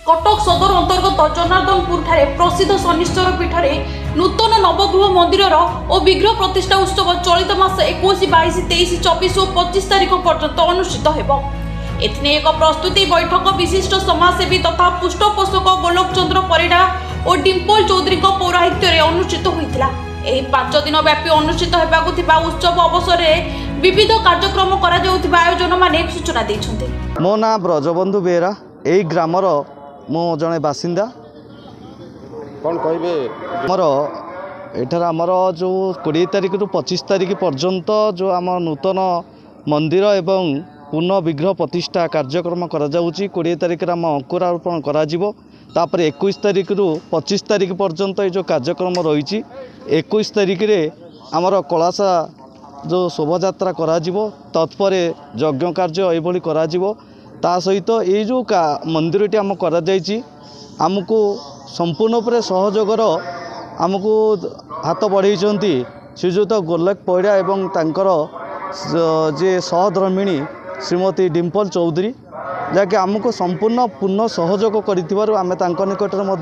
कटक सदर अंतर्गत जनार्दनपुर ठारे प्रसिद्ध शनिश्चर पीठ में नूतन नवगृह मंदिर और विग्रह प्रतिष्ठा उत्सव चलित मास 21, 22, 23, 24 और 25 तारीख पर्यंत अनुष्ठित होब। एथिने एक प्रस्तुति बैठक विशिष्ट समाजसेवी तथा पृष्ठपोषक गोलोक चंद्र परिडा और डिम्पल चौधरी पौराहित्य में अनुष्ठित होता। 5 दिन व्यापी अनुष्ठित होगाकू उत्सव अवसर में विविध कार्यक्रम आयोजन माने सूचना देइछन्ते। मो ना ब्रजबंधु बेहरा यही ग्रामर मो जड़े बासिंदा। कौन कहे आमर एठार आमर जो 20 तारीख रु 25 तारीख पर्यंत जो आम नूतन मंदिर एवं पुनः विग्रह प्रतिष्ठा कार्यक्रम करा जाउची। 20 तारीख आम अंकुरारोपण करा जिवो। तापर 21 तारीख रु 25 तारीख पर्यंत ये जो कार्यक्रम रही। 21 तारीख रे आमर कलासा जो शोभायात्रा करा जिवो। तत्परे यज्ञ कार्य एभली करा जिवो। ता सहित ये जो मंदिरटी आम करा जायछि आमको संपूर्ण उपरे सहयोगर आमको हाथ बढ़ाई श्रीजुत गोलोक परिडा एवं तांकर जे सहधर्मिणी श्रीमती डिम्पल चौधरी जहाँकि आमको संपूर्ण पूर्ण सहयोग कर आम निकट में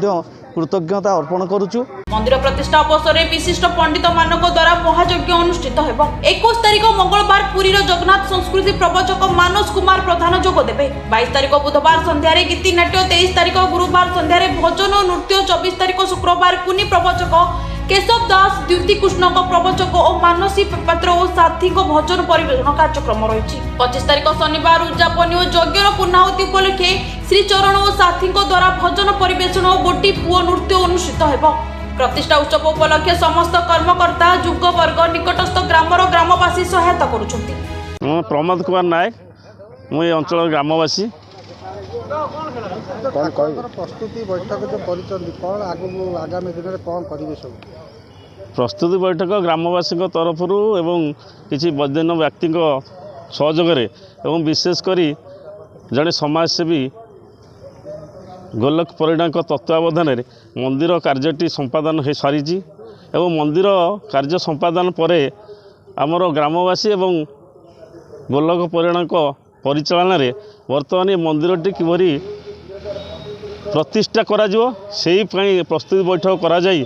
कृतज्ञता अर्पण करुचु। मंदिर प्रतिष्ठा अवसर में विशिष्ट पंडित मानक द्वारा महायज्ञ अनुष्ठित होब। 21 तारीख मंगलवार पुरीर जगन्नाथ संस्कृति प्रवचक मानस कुमार प्रधान जोग देबे। 22 तारीख बुधवार संध्यारे गीति नाट्य, 23 तारीख गुरुवार संध्यारे भजन और नृत्य, 24 तारीख शुक्रवार कुनी प्रवचक केशव दास, द्युति कृष्ण प्रवचक और मानसी पात्र और साथी भजन परिवेशन कार्यक्रम रही। 25 तारीख शनिवार उद्यापनी और यज्ञ पूर्णाहुति उपलक्षे श्री चरण और साथी द्वारा भजन परिवेशन और गोटी पुओ नृत्य अनुष्ठित होब। प्रतिष्ठा उत्सव उपलक्षे समस्त कर्मकर्ता जुग वर्ग निकटस्थ ग्रामर ग्रामवासी सहायता करुछन्ति। प्रमोद कुमार नायक मुझे अंचल ग्रामवासी। कौन कहे प्रस्तुति बैठक जो करिसंती कौन आगामी दिन में कौन करिवे सब प्रस्तुति बैठक ग्रामवासी तरफ एवं किसी बौद्धिन व्यक्ति सहयोग एवं विशेषकर जड़े समाजसेवी गोलोक परिडा तत्वावधान मंदिर कार्यटी संपादन हो सारी एवं मंदिर कार्य संपादन पर आमर ग्रामवासी एवं गोलोक परिडा परिचालन वर्तमान मंदिरटी किभरी प्रतिष्ठा करा जिवो सेही पई प्रस्तुति बैठक करा जाई।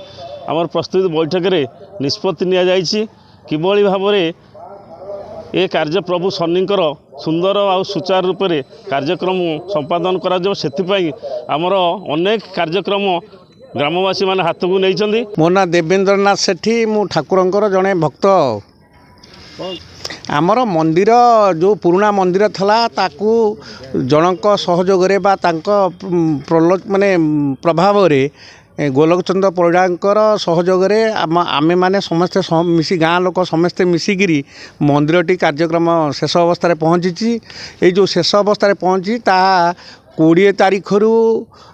आमर प्रस्तुति बैठक रे निष्पत्ति निया जाइछि किभली भाबरे ए कार्य प्रभु शनिकर सुंदर और सुचारू रूप से कार्यक्रम संपादन करा जिवो। सेथि पई आमर अनेक कार्यक्रम ग्रामवासी माने हाथ को नहीं। मो ना देवेंद्रनाथ सेठी मु ठाकुरंकर जड़े भक्त। आमर मंदिर जो पुराना मंदिर थला ताकू जनक सहयोग बा माने प्रभाव रे गोलोक चंद्र परिडांकर सहयोग आमे माने समस्ते मिसी गाँ लोक समस्ते मिसिकी मंदिरटी कार्यक्रम शेष अवस्था पहुँची। ये जो शेष अवस्था पहुँची ता 20 तारीख रु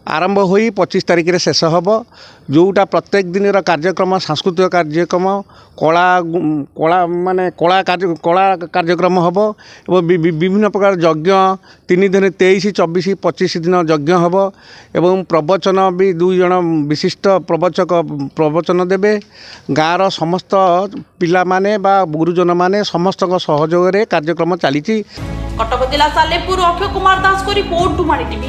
आरंभ हो 25 तारीख रे शेष होब। जोटा प्रत्येक दिन कार्यक्रम सांस्कृतिक कार्यक्रम कला माने कला कार्यक्रम होब एवं विभिन्न प्रकार यज्ञ 3 दिन 23, 24, 25 दिन यज्ञ होब एवं प्रवचन भी 2 जन विशिष्ट प्रवचक प्रवचन देबे। गाँर समस्त पिला माने बा गुरुजन माने समस्त सहयोग कार्यक्रम चली। कटक जिला सालेपुर अक्षय कुमार दास को रिपोर्ट टुमारी टीवी।